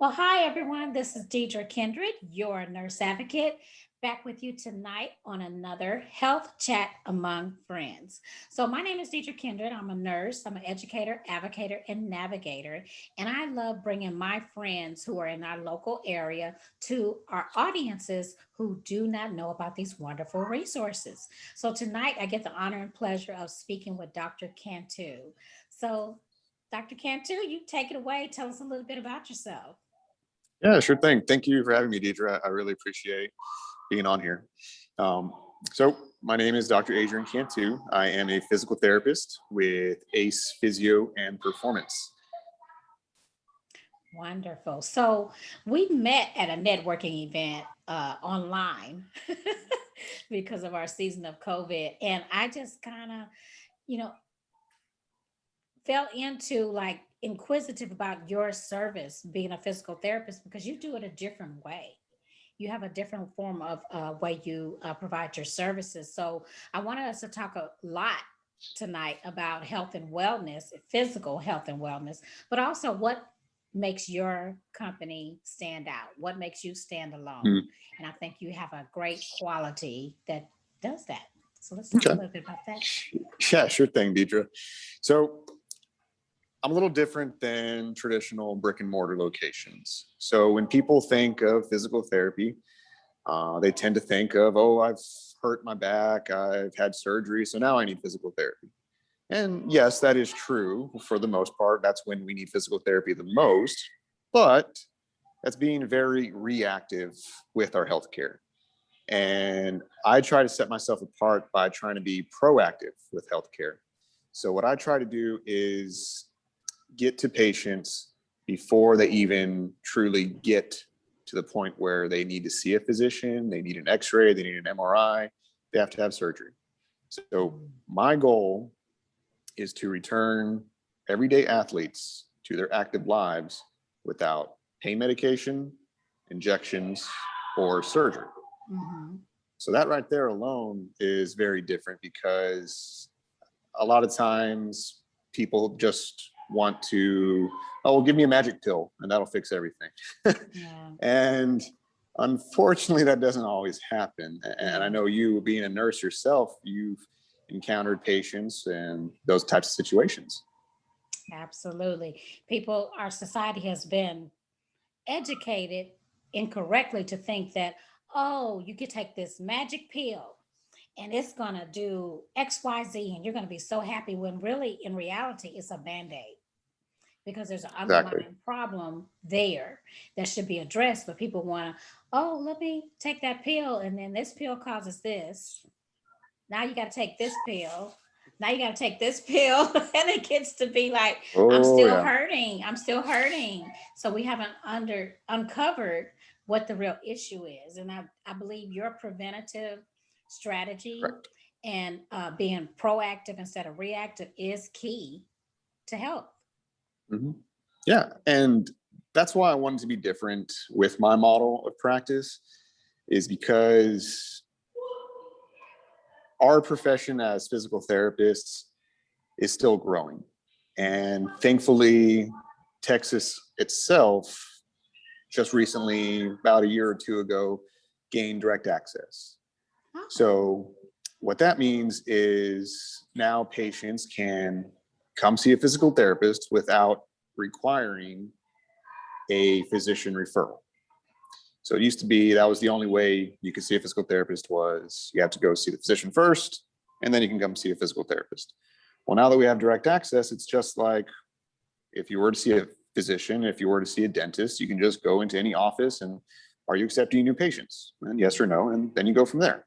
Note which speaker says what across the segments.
Speaker 1: Well, hi everyone. This is Deidre Kindred, your nurse advocate, back with you tonight on another health chat among friends. So, my name is Deidre Kindred. I'm a nurse, I'm an educator, advocator, and navigator. And I love bringing my friends who are in our local area to our audiences who do not know about these wonderful resources. So, tonight I get the honor and pleasure of speaking with Dr. Cantu. So, Dr. Cantu, you take it away. Tell us a little bit about yourself.
Speaker 2: Yeah, sure thing. Thank you for having me, Deidre. I really appreciate being on here. So my name is Dr. Adrian Cantu. I am a physical therapist with ACE Physio and Performance.
Speaker 1: Wonderful. So we met at a networking event online because of our season of COVID. And I just kind of, you know, fell into like inquisitive about your service being a physical therapist because you do it a different way. You have a different form of way you provide your services. So I wanted us to talk a lot tonight about health and wellness, physical health and wellness, but also what makes your company stand out, what makes you stand alone.
Speaker 2: Mm,
Speaker 1: And I think you have a great quality that does that. So let's talk a
Speaker 2: Okay.
Speaker 1: little bit about that.
Speaker 2: Yeah, sure thing, Deidre. So I'm a little different than traditional brick and mortar locations. So when people think of physical therapy, they tend to think of, oh, I've hurt my back, I've had surgery, so now I need physical therapy. And yes, that is true for the most part. That's when we need physical therapy the most, but that's being very reactive with our healthcare. And I try to set myself apart by trying to be proactive with healthcare. So what I try to do is get to patients before they even truly get to the point where they need to see a physician, they need an x-ray, they need an MRI, they have to have surgery. So my goal is to return everyday athletes to their active lives without pain medication, injections, or surgery.
Speaker 1: Mhm.
Speaker 2: So that right there alone is very different because a lot of times people just want to, oh, well, give me a magic pill and that'll fix everything.
Speaker 1: Yeah.
Speaker 2: And unfortunately, that doesn't always happen. And I
Speaker 1: Yeah.
Speaker 2: know you, being a nurse yourself, you've encountered patients and those types of situations.
Speaker 1: Absolutely. People, our society has been educated incorrectly to think that, oh, you could take this magic pill and it's going to do XYZ and you're going to be so happy when really, in reality, it's a band aid because there's an
Speaker 2: Exactly.
Speaker 1: underlying problem there that should be addressed. But people want to, oh, let me take that pill and then this pill causes this. Now you got to take this pill. Now you got to take this pill. And it gets to be like, I'm
Speaker 2: Oh,
Speaker 1: still
Speaker 2: yeah.
Speaker 1: hurting. I'm still hurting. So we haven't uncovered what the real issue is. And I believe your preventative strategy
Speaker 2: Correct.
Speaker 1: and being proactive instead of reactive is key to health.
Speaker 2: hmm Yeah. And that's why I wanted to be different with my model of practice, is because our profession as physical therapists is still growing. And thankfully, Texas itself just recently, about a year or two ago, gained direct access.
Speaker 1: Oh,
Speaker 2: So what that means is now patients can come see a physical therapist without requiring a physician referral. So it used to be that was the only way you could see a physical therapist, was you have to go see the physician first, and then you can come see a physical therapist. Well, now that we have direct access, it's just like if you were to see a physician, if you were to see a dentist, you can just go into any office and, are you accepting new patients? And yes or no, and then you go from there.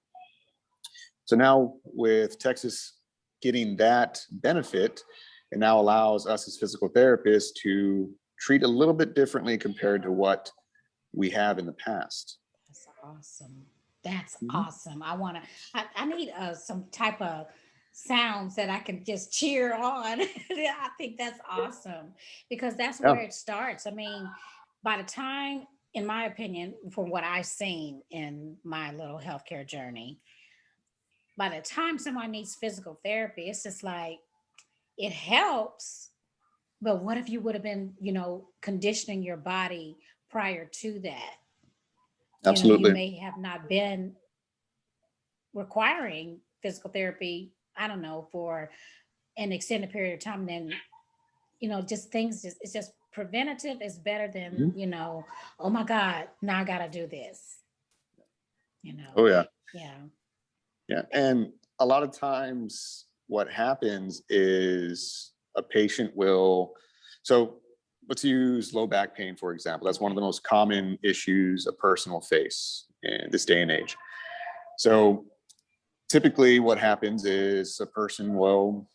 Speaker 2: So now with Texas getting that benefit, it now allows us as physical therapists to treat a little bit differently compared to what we have in the past.
Speaker 1: that's awesome. That's
Speaker 2: Mhm.
Speaker 1: awesome. I need some type of sounds that I can just cheer on. I think that's awesome because that's
Speaker 2: Yeah.
Speaker 1: where it starts. I mean, by the time, in my opinion, from what I've seen in my little healthcare journey, by the time someone needs physical therapy, it's just like it helps. But what if you would have been, conditioning your body prior to that. You
Speaker 2: Absolutely.
Speaker 1: may have not been requiring physical therapy, I don't know, for an extended period of time. Then, just things, it's just preventative is better than,
Speaker 2: Mhm.
Speaker 1: oh my God, now I got to do this,
Speaker 2: Oh yeah.
Speaker 1: yeah.
Speaker 2: Yeah. And a lot of times what happens is a patient will, so let's use low back pain, for example. That's one of the most common issues a person will face in this day and age. So typically what happens is a person will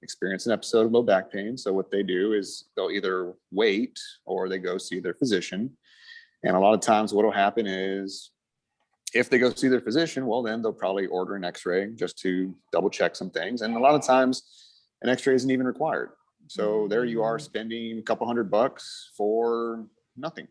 Speaker 2: experience an episode of low back pain. So what they do is they'll either wait or they go see their physician. And a lot of times what will happen is if they go see their physician, well, then they'll probably order an x-ray just to double check some things. And a lot of times an x-ray isn't even required. So there you are spending a couple $100 for nothing.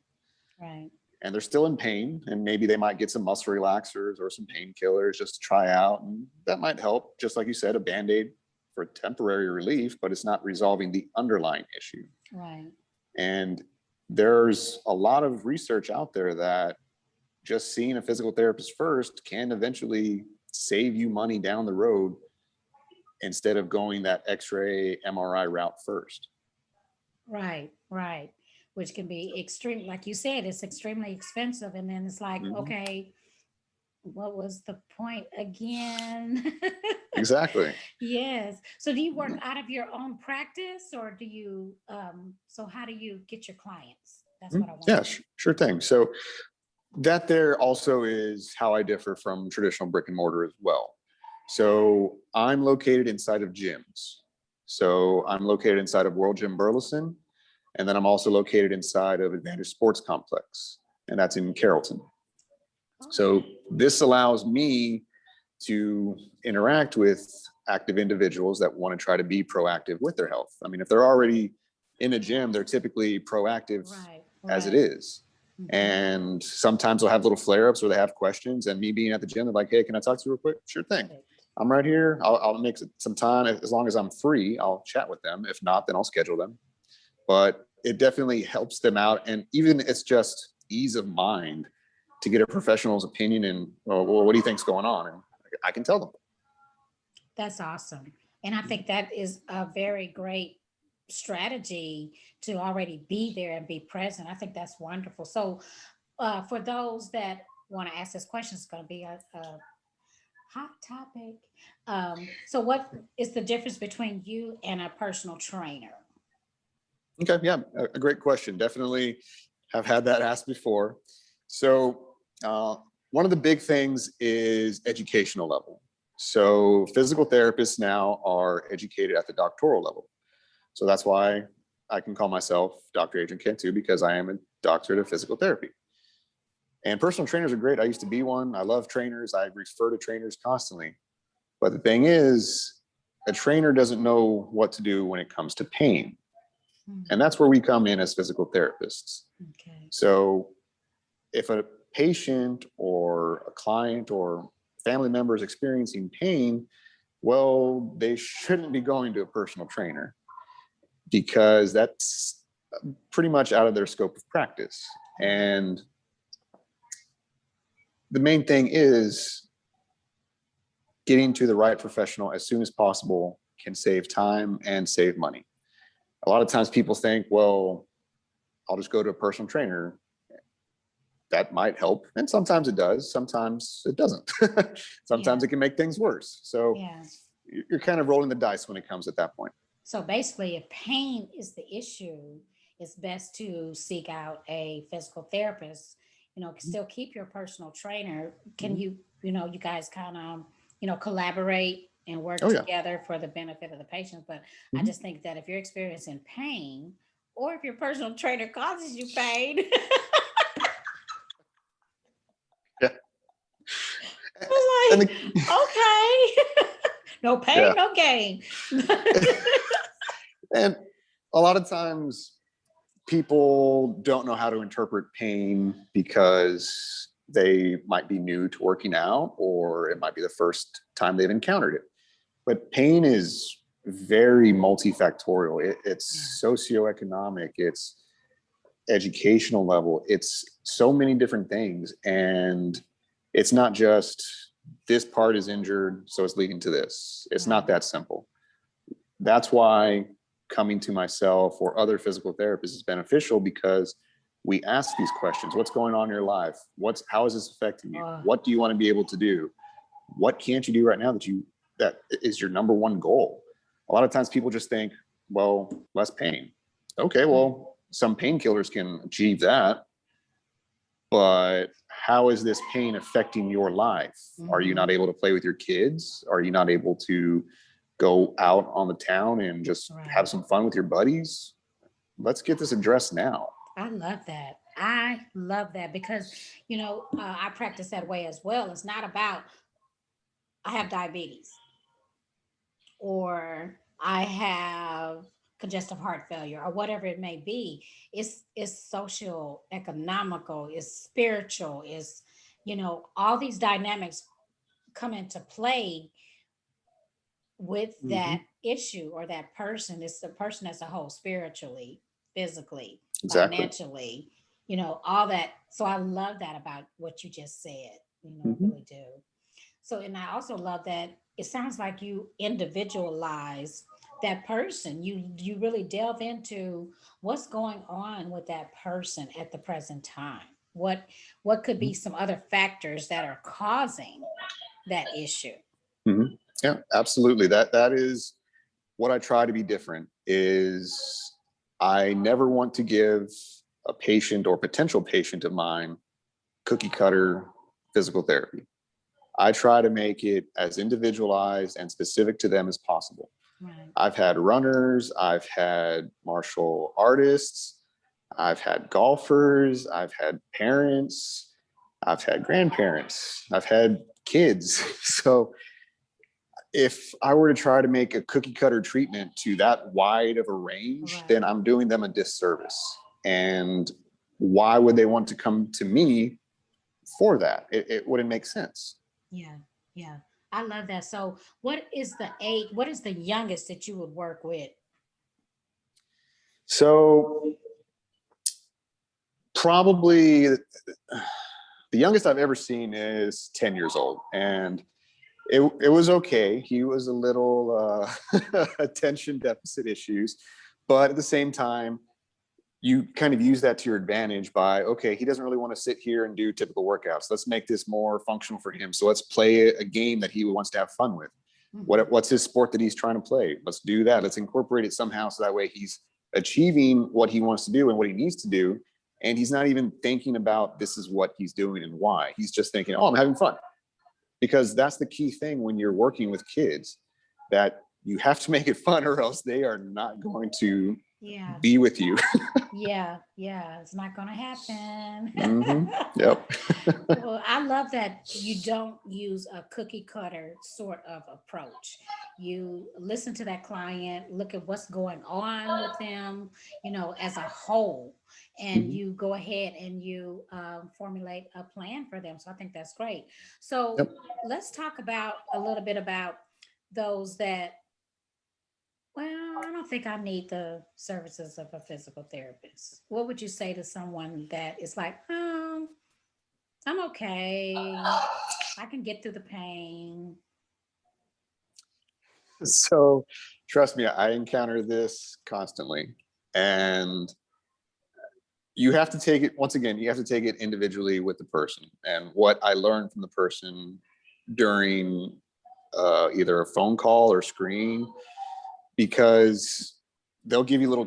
Speaker 1: Right.
Speaker 2: And they're still in pain, and maybe they might get some muscle relaxers or some painkillers just to try out. And that might help, just like you said, a Band-Aid for temporary relief, but it's not resolving the underlying issue.
Speaker 1: Right.
Speaker 2: And there's a lot of research out there that just seeing a physical therapist first can eventually save you money down the road instead of going that x-ray MRI route first.
Speaker 1: Right. Right. Which can be extreme, like you said, it's extremely expensive. And then it's like,
Speaker 2: Mhm.
Speaker 1: okay, what was the point again?
Speaker 2: Exactly.
Speaker 1: Yes. So do you work out of your own practice, or do you so how do you get your clients? That's what I want
Speaker 2: Yeah,
Speaker 1: to.
Speaker 2: sure thing. So that there also is how I differ from traditional brick and mortar as well. So I'm located inside of gyms. So I'm located inside of World Gym Burleson, and then I'm also located inside of Advantage Sports Complex, and that's in Carrollton. So this allows me to interact with active individuals that want to try to be proactive with their health. I mean, if they're already in a gym, they're typically proactive
Speaker 1: Right.
Speaker 2: as it
Speaker 1: Right.
Speaker 2: is. And sometimes they'll have little flare-ups or they have questions, and me being at the gym, they're like, hey, can I talk to you real quick? Sure thing. I'm right here. I'll make some time. As long as I'm free, I'll chat with them. If not, then I'll schedule them. But it definitely helps them out. And even it's just ease of mind to get a professional's opinion and, well, what do you think's going on? And I can tell them.
Speaker 1: That's awesome. And I think that is a very great strategy to already be there and be present. I think that's wonderful. So, for those that want to ask this question, it's going to be a hot topic. So, what is the difference between you and a personal trainer?
Speaker 2: Okay, yeah, a great question. Definitely have had that asked before. So one of the big things is educational level. So physical therapists now are educated at the doctoral level. So that's why I can call myself Dr. Adrian Cantu, because I am a doctorate of physical therapy. And personal trainers are great. I used to be one. I love trainers. I refer to trainers constantly. But the thing is, a trainer doesn't know what to do when it comes to pain. And that's where we come in as physical therapists.
Speaker 1: Okay.
Speaker 2: So if a patient or a client or family member is experiencing pain, well, they shouldn't be going to a personal trainer, because that's pretty much out of their scope of practice. And the main thing is getting to the right professional as soon as possible can save time and save money. A lot of times people think, well, I'll just go to a personal trainer. That might help. And sometimes it does. Sometimes it doesn't. Sometimes
Speaker 1: Yeah.
Speaker 2: it can make things worse. So
Speaker 1: Yeah.
Speaker 2: you're kind of rolling the dice when it comes at that point.
Speaker 1: So basically, if pain is the issue, it's best to seek out a physical therapist. Still keep your personal trainer. Can you guys kind of, collaborate and work
Speaker 2: Oh, yeah.
Speaker 1: together for the benefit of the patient? But I
Speaker 2: Mhm.
Speaker 1: just think that if you're experiencing pain, or if your personal trainer causes you pain,
Speaker 2: Yeah.
Speaker 1: I'm
Speaker 2: And
Speaker 1: like, okay, no pain,
Speaker 2: yeah.
Speaker 1: no gain.
Speaker 2: And a lot of times people don't know how to interpret pain because they might be new to working out, or it might be the first time they've encountered it. But pain is very multifactorial. It's socioeconomic. It's educational level, it's so many different things. And it's not just this part is injured, so it's leading to this. It's not that simple. That's why coming to myself or other physical therapists is beneficial, because we ask these questions. What's going on in your life? How is this affecting you? What do you want to be able to do? What can't you do right now that is your number one goal? A lot of times people just think, well, less pain. Okay, well, some painkillers can achieve that. But how is this pain affecting your life? Are you not able to play with your kids? Are you not able to go out on the town and just have some fun with your buddies? Let's get this addressed now.
Speaker 1: I love that. I love that because, I practice that way as well. It's not about, I have diabetes or I have congestive heart failure or whatever it may be. It's social, economical, it's spiritual, it's, all these dynamics come into play with that issue or that person. It's the person as a whole, spiritually, physically, financially, all that. So I love that about what you just said, I really do. So, and I also love that it sounds like you individualize that person. You really delve into what's going on with that person at the present time. What could be some other factors that are causing that issue?
Speaker 2: Mm-hmm. Yeah, absolutely. That is what I try to be different. Is I never want to give a patient or potential patient of mine cookie cutter physical therapy. I try to make it as individualized and specific to them as possible.
Speaker 1: Right.
Speaker 2: I've had runners, I've had martial artists, I've had golfers, I've had parents, I've had grandparents, I've had kids. So if I were to try to make a cookie cutter treatment to that wide of a range, then I'm doing them a disservice. And why would they want to come to me for that? It wouldn't make sense.
Speaker 1: Yeah, yeah. I love that. So what is the age, what is the youngest that you would work with?
Speaker 2: So probably the youngest I've ever seen is 10 years old. And it was okay. He was a little attention deficit issues, but at the same time, you kind of use that to your advantage by, okay, he doesn't really want to sit here and do typical workouts. Let's make this more functional for him. So let's play a game that he wants to have fun with. What's his sport that he's trying to play? Let's do that. Let's incorporate it somehow so that way he's achieving what he wants to do and what he needs to do. And he's not even thinking about this is what he's doing and why. He's just thinking, oh, I'm having fun. Because that's the key thing when you're working with kids, that you have to make it fun or else they are not going to be with you.
Speaker 1: Yeah, it's not gonna happen.
Speaker 2: Yep.
Speaker 1: Well, I love that you don't use a cookie cutter sort of approach. You listen to that client, look at what's going on with them, as a whole, and you go ahead and you formulate a plan for them. So I think that's great. So let's talk about a little bit about those that, well, I don't think I need the services of a physical therapist. What would you say to someone that is like, oh, I'm okay. I can get through the pain.
Speaker 2: So trust me, I encounter this constantly. And you have to take it, once again, you have to take it individually with the person. And what I learned from the person during either a phone call or screen, because they'll give you little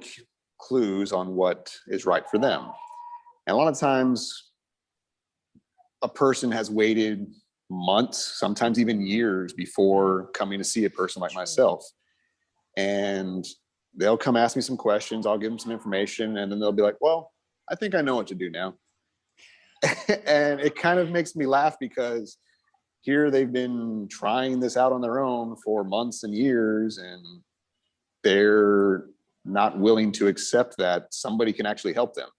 Speaker 2: clues on what is right for them. And a lot of times a person has waited months, sometimes even years before coming to see a person like myself. And they'll come ask me some questions. I'll give them some information and then they'll be like, well, I think I know what to do now. And it kind of makes me laugh because here they've been trying this out on their own for months and years, and they're not willing to accept that somebody can actually help them.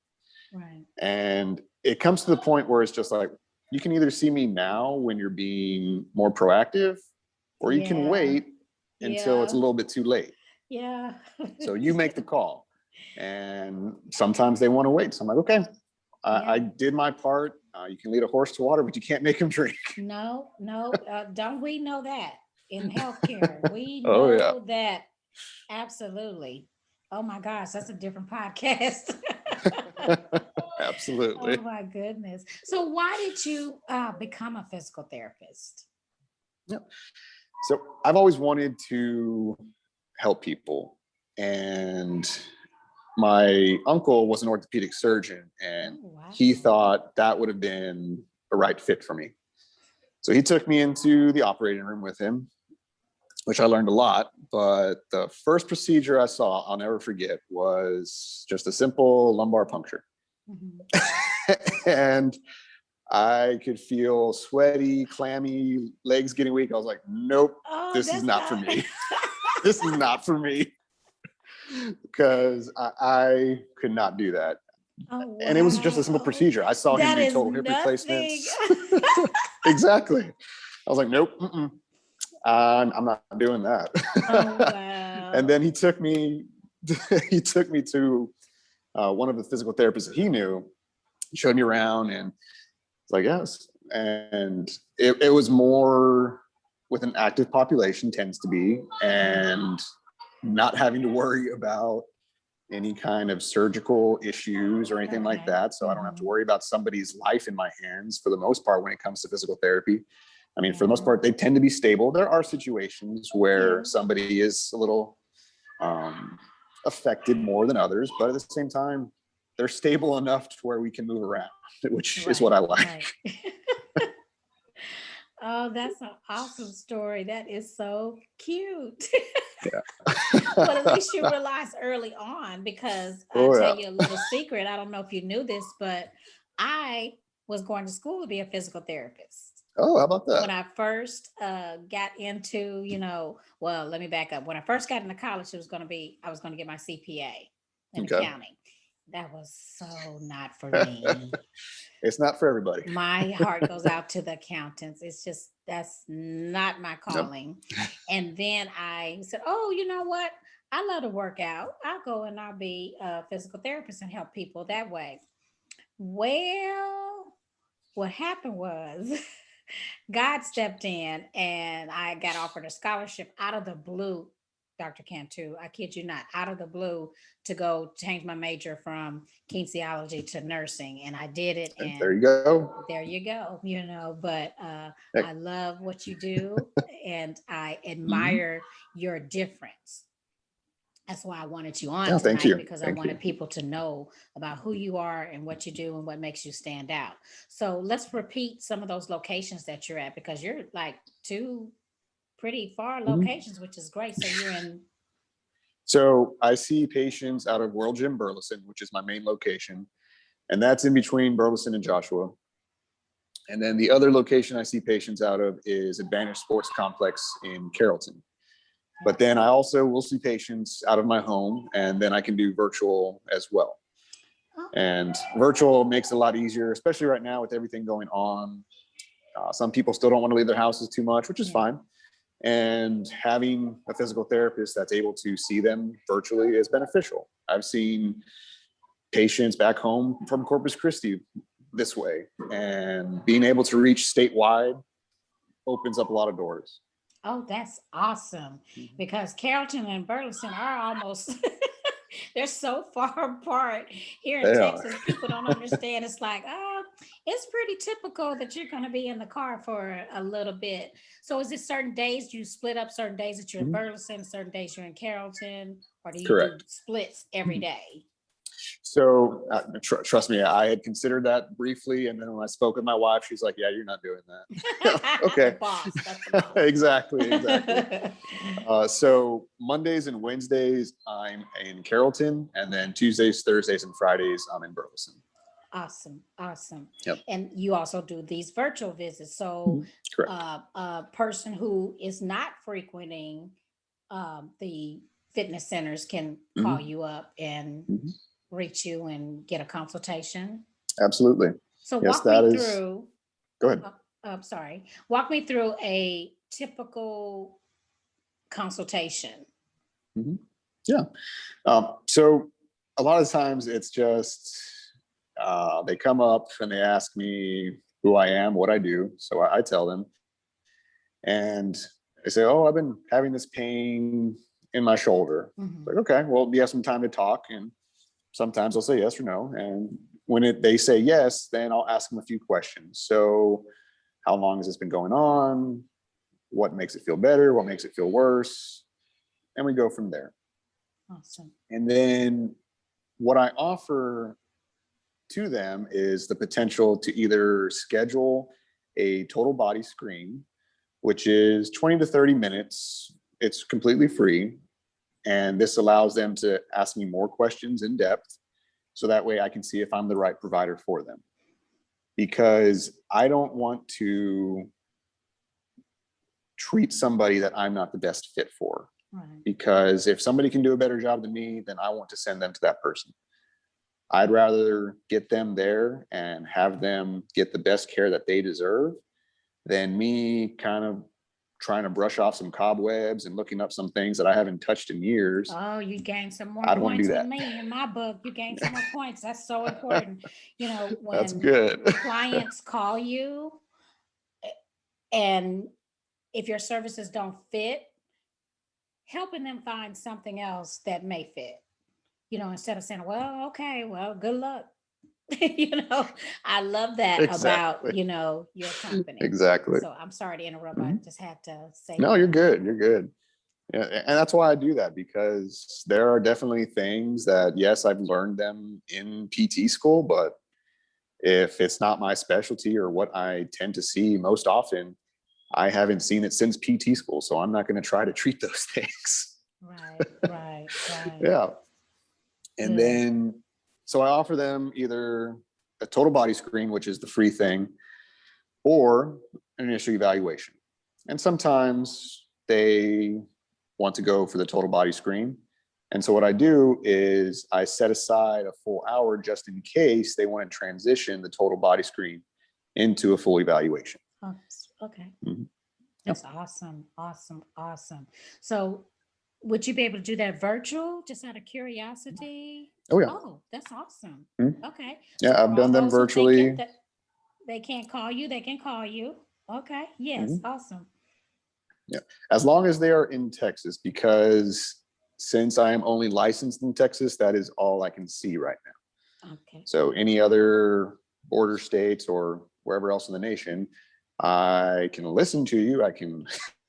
Speaker 1: Right.
Speaker 2: And it comes to the point where it's just like, you can either see me now when you're being more proactive, or you can wait until it's a little bit too late.
Speaker 1: Yeah.
Speaker 2: So you make the call. And sometimes they want to wait. So I'm like, okay, I did my part. You can lead a horse to water, but you can't make him drink.
Speaker 1: No, don't we know that in healthcare? We
Speaker 2: Oh, yeah.
Speaker 1: know that. Absolutely. Oh my gosh, that's a different podcast.
Speaker 2: Absolutely.
Speaker 1: Oh my goodness. So why did you become a physical therapist?
Speaker 2: Yeah. So I've always wanted to help people. And my uncle was an orthopedic surgeon, and he thought that would have been a right fit for me. So he took me into the operating room with him, which I learned a lot. But the first procedure I saw, I'll never forget, was just a simple lumbar puncture. And I could feel sweaty, clammy, legs getting weak. I was like, nope, this is not for me. This is not for me. Because I could not do that.
Speaker 1: Oh, wow.
Speaker 2: And it was just a simple procedure. I saw him do total hip replacements. Exactly. I was like, nope, I'm not doing that.
Speaker 1: Oh, wow.
Speaker 2: And then he took me to one of the physical therapists that he knew. He showed me around, and it's like, yes. And it was more with an active population, tends to be, and not having to worry about any kind of surgical issues or anything like that. So I don't have to worry about somebody's life in my hands for the most part when it comes to physical therapy. I mean, for the most part, they tend to be stable. There are situations where somebody is a little affected more than others, but at the same time, they're stable enough to where we can move around, which is what I like.
Speaker 1: Oh, that's an awesome story. That is so cute.
Speaker 2: Yeah.
Speaker 1: But at least you realized early on, because I'll tell you a little secret. I don't know if you knew this, but I was going to school to be a physical therapist.
Speaker 2: Oh, how about that?
Speaker 1: When I first got into, well, let me back up. When I first got into college, I was going to get my CPA in accounting. That was so not for me.
Speaker 2: It's not for everybody.
Speaker 1: My heart goes out to the accountants. It's just, that's not my calling. Nope. And then I said, oh, you know what? I love to work out. I'll go and I'll be a physical therapist and help people that way. Well, what happened was God stepped in and I got offered a scholarship out of the blue, Dr. Cantu. I kid you not, out of the blue, to go change my major from kinesiology to nursing. And I did it. And
Speaker 2: there you go.
Speaker 1: There you go. But I love what you do and I admire your difference. That's why I wanted you on tonight, because I wanted people to know about who you are and what you do and what makes you stand out. So let's repeat some of those locations that you're at, because you're like two pretty far locations, which is great. So you're in.
Speaker 2: So I see patients out of World Gym Burleson, which is my main location, and that's in between Burleson and Joshua. And then the other location I see patients out of is Advantage Sports Complex in Carrollton. But then I also will see patients out of my home, and then I can do virtual as well. And virtual makes it a lot easier, especially right now with everything going on. Some people still don't want to leave their houses too much, which is fine. And having a physical therapist that's able to see them virtually is beneficial. I've seen patients back home from Corpus Christi this way, and being able to reach statewide opens up a lot of doors.
Speaker 1: Oh, that's awesome. Because Carrollton and Burleson are almost, they're so far apart here in Texas. People don't understand. It's like, it's pretty typical that you're going to be in the car for a little bit. So is it certain days you split up, certain days that you're in Burleson, certain days you're in Carrollton, or do you do splits every day?
Speaker 2: So trust me, I had considered that briefly. And then when I spoke with my wife, she's like, yeah, you're not doing that. Okay.
Speaker 1: The boss, that's the boss.
Speaker 2: Exactly. So Mondays and Wednesdays, I'm in Carrollton. And then Tuesdays, Thursdays, and Fridays, I'm in Burleson.
Speaker 1: Awesome.
Speaker 2: Yep.
Speaker 1: And you also do these virtual visits. So a person who is not frequenting the fitness centers can call you up and reach you and get a consultation.
Speaker 2: Absolutely.
Speaker 1: So walk me through.
Speaker 2: Go ahead.
Speaker 1: Sorry. Walk me through a typical consultation.
Speaker 2: Yeah. So a lot of times it's just, they come up and they ask me who I am, what I do. So I tell them, and they say, oh, I've been having this pain in my shoulder.
Speaker 1: Mhm.
Speaker 2: Like, okay, well, do you have some time to talk? And sometimes I'll say yes or no. And when they say yes, then I'll ask them a few questions. So how long has this been going on? What makes it feel better? What makes it feel worse? And we go from there.
Speaker 1: Awesome.
Speaker 2: And then what I offer to them is the potential to either schedule a total body screen, which is 20 to 30 minutes. It's completely free. And this allows them to ask me more questions in depth. So that way I can see if I'm the right provider for them. Because I don't want to treat somebody that I'm not the best fit for.
Speaker 1: Right.
Speaker 2: Because if somebody can do a better job than me, then I want to send them to that person. I'd rather get them there and have them get the best care that they deserve than me kind of trying to brush off some cobwebs and looking up some things that I haven't touched in years.
Speaker 1: Oh, you gained some more
Speaker 2: I don't want to
Speaker 1: points
Speaker 2: do
Speaker 1: with
Speaker 2: that.
Speaker 1: me in my book. You gained some more points. That's so important. You know,
Speaker 2: That's
Speaker 1: when
Speaker 2: good.
Speaker 1: clients call you and if your services don't fit, helping them find something else that may fit. You know, instead of saying, well, okay, well, good luck. You know, I love that about,
Speaker 2: Exactly.
Speaker 1: you know, your company.
Speaker 2: Exactly.
Speaker 1: So I'm sorry to interrupt. I
Speaker 2: Mhm.
Speaker 1: just had to say
Speaker 2: No,
Speaker 1: that.
Speaker 2: you're good. You're good. Yeah, and that's why I do that, because there are definitely things that, yes, I've learned them in PT school, but if it's not my specialty or what I tend to see most often, I haven't seen it since PT school. So I'm not going to try to treat those things.
Speaker 1: Right, right, right.
Speaker 2: Yeah. And
Speaker 1: Good.
Speaker 2: then, so I offer them either a total body screen, which is the free thing, or an initial evaluation. And sometimes they want to go for the total body screen. And so what I do is I set aside a full hour just in case they want to transition the total body screen into a full evaluation.
Speaker 1: Oh, okay.
Speaker 2: Mhm.
Speaker 1: That's awesome. Awesome. Awesome. So would you be able to do that virtual just out of curiosity?
Speaker 2: Oh yeah.
Speaker 1: Oh, that's awesome.
Speaker 2: Mhm.
Speaker 1: Okay. So
Speaker 2: Yeah,
Speaker 1: for
Speaker 2: I've
Speaker 1: all
Speaker 2: done them
Speaker 1: those who think
Speaker 2: virtually.
Speaker 1: that they can't call you, they can call you. Okay. Yes.
Speaker 2: Mhm.
Speaker 1: Awesome.
Speaker 2: Yeah, as long as they are in Texas, because since I am only licensed in Texas, that is all I can see right now.
Speaker 1: Okay.
Speaker 2: So any other border states or wherever else in the nation, I can listen to you. I can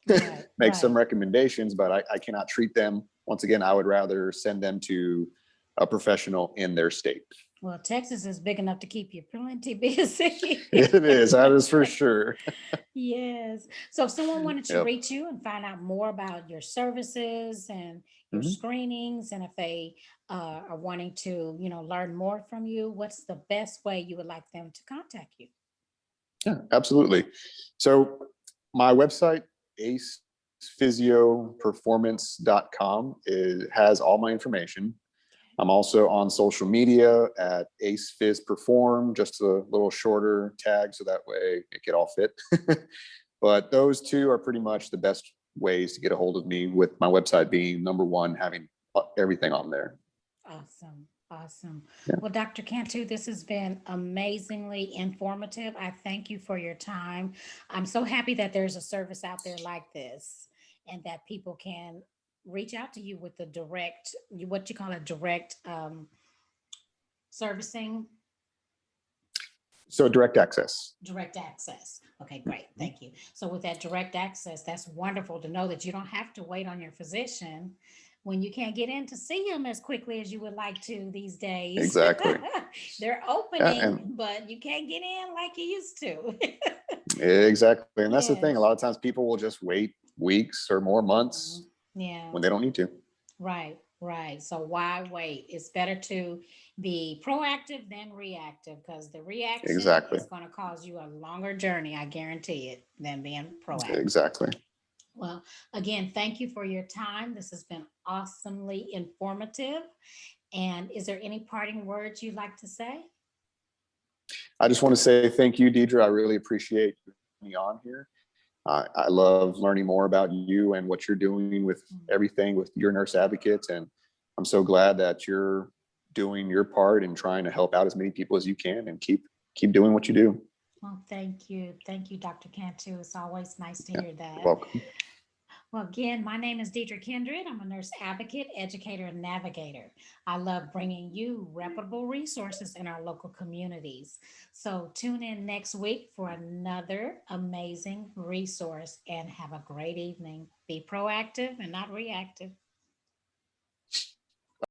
Speaker 1: Right.
Speaker 2: make some
Speaker 1: Right.
Speaker 2: recommendations, but I cannot treat them. Once again, I would rather send them to a professional in their state.
Speaker 1: Well, Texas is big enough to keep you plenty busy.
Speaker 2: It is, that is for sure.
Speaker 1: Yes. So if someone wanted to
Speaker 2: Yep.
Speaker 1: reach you and find out more about your services and your
Speaker 2: Mhm.
Speaker 1: screenings, and if they are wanting to, you know, learn more from you, what's the best way you would like them to contact you?
Speaker 2: Yeah, absolutely. So my website, acephysioperformance.com, has all my information. I'm also on social media at AcePhysPerform, just a little shorter tag so that way it could all fit. But those two are pretty much the best ways to get a hold of me, with my website being number one, having everything on there.
Speaker 1: Awesome. Awesome.
Speaker 2: Yeah.
Speaker 1: Well, Dr. Cantu, this has been amazingly informative. I thank you for your time. I'm so happy that there's a service out there like this and that people can reach out to you with the direct, what you call a direct servicing,
Speaker 2: So direct access.
Speaker 1: direct access. Okay, great. Thank you. So with that direct access, that's wonderful to know that you don't have to wait on your physician when you can't get in to see him as quickly as you would like to these days.
Speaker 2: Exactly.
Speaker 1: They're
Speaker 2: Yeah,
Speaker 1: opening,
Speaker 2: and
Speaker 1: but you can't get in like you used to.
Speaker 2: exactly. And that's the thing. A
Speaker 1: Yes.
Speaker 2: lot of times people will just wait weeks or more months
Speaker 1: Mhm. Yeah.
Speaker 2: when they don't need to.
Speaker 1: Right, right. So why wait? It's better to be proactive than reactive, because the reaction
Speaker 2: Exactly.
Speaker 1: is going to cause you a longer journey, I guarantee it, than being proactive.
Speaker 2: Exactly.
Speaker 1: Well, again, thank you for your time. This has been awesomely informative. And is there any parting words you'd like to say?
Speaker 2: I just want to say thank you, Deidre. I really appreciate you having me on here. I love learning more about you and what you're doing with everything with your nurse advocates. And I'm so glad that you're doing your part and trying to help out as many people as you can, and keep doing what you do.
Speaker 1: Well, thank you. Thank you, Dr. Cantu. It's always nice to
Speaker 2: Yeah,
Speaker 1: hear
Speaker 2: you're
Speaker 1: that.
Speaker 2: welcome.
Speaker 1: Well, again, my name is Deidre Kindred. I'm a nurse advocate, educator, and navigator. I love bringing you reputable resources in our local communities. So tune in next week for another amazing resource and have a great evening. Be proactive and not reactive.